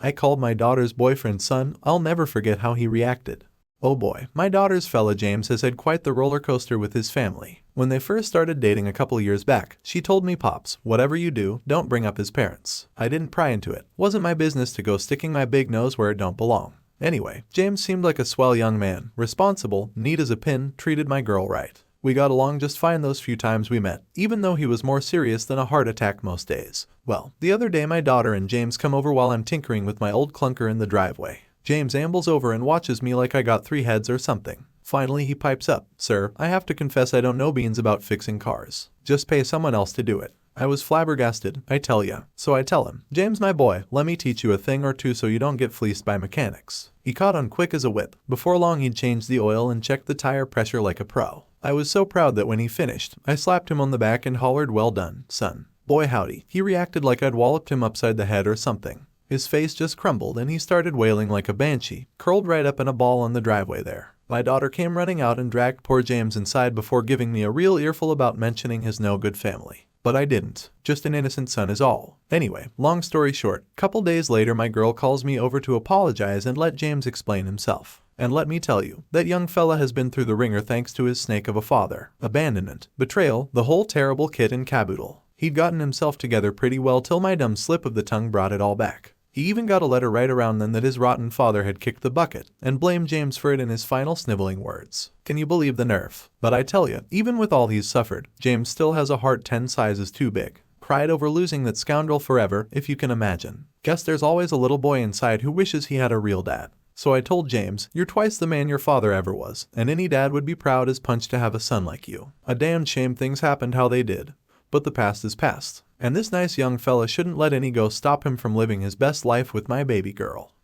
I called my daughter's boyfriend son. I'll never forget how he reacted. Oh boy, my daughter's fella James has had quite the roller coaster with his family. When they first started dating a couple years back, she told me, "Pops, whatever you do, don't bring up his parents." I didn't pry into it. Wasn't my business to go sticking my big nose where it don't belong. Anyway, James seemed like a swell young man, responsible, neat as a pin, treated my girl right. We got along just fine those few times we met, even though he was more serious than a heart attack most days. Well, the other day my daughter and James come over while I'm tinkering with my old clunker in the driveway. James ambles over and watches me like I got 3 heads or something. Finally he pipes up, "Sir, I have to confess I don't know beans about fixing cars. Just pay someone else to do it." I was flabbergasted, I tell ya. So I tell him, "James my boy, let me teach you a thing or two so you don't get fleeced by mechanics." He caught on quick as a whip. Before long he'd changed the oil and checked the tire pressure like a pro. I was so proud that when he finished, I slapped him on the back and hollered, "Well done, son." Boy howdy, he reacted like I'd walloped him upside the head or something. His face just crumbled and he started wailing like a banshee, curled right up in a ball on the driveway there. My daughter came running out and dragged poor James inside before giving me a real earful about mentioning his no-good family. But I didn't. Just an innocent son is all. Anyway, long story short, couple days later my girl calls me over to apologize and let James explain himself. And let me tell you, that young fella has been through the ringer thanks to his snake of a father. Abandonment, betrayal, the whole terrible kit and caboodle. He'd gotten himself together pretty well till my dumb slip of the tongue brought it all back. He even got a letter right around then that his rotten father had kicked the bucket, and blamed James for it in his final sniveling words. Can you believe the nerve? But I tell you, even with all he's suffered, James still has a heart 10 sizes too big. Cried over losing that scoundrel forever, if you can imagine. Guess there's always a little boy inside who wishes he had a real dad. So I told James, "You're twice the man your father ever was, and any dad would be proud as punch to have a son like you. A damned shame things happened how they did. But the past is past. And this nice young fella shouldn't let any ghost stop him from living his best life with my baby girl."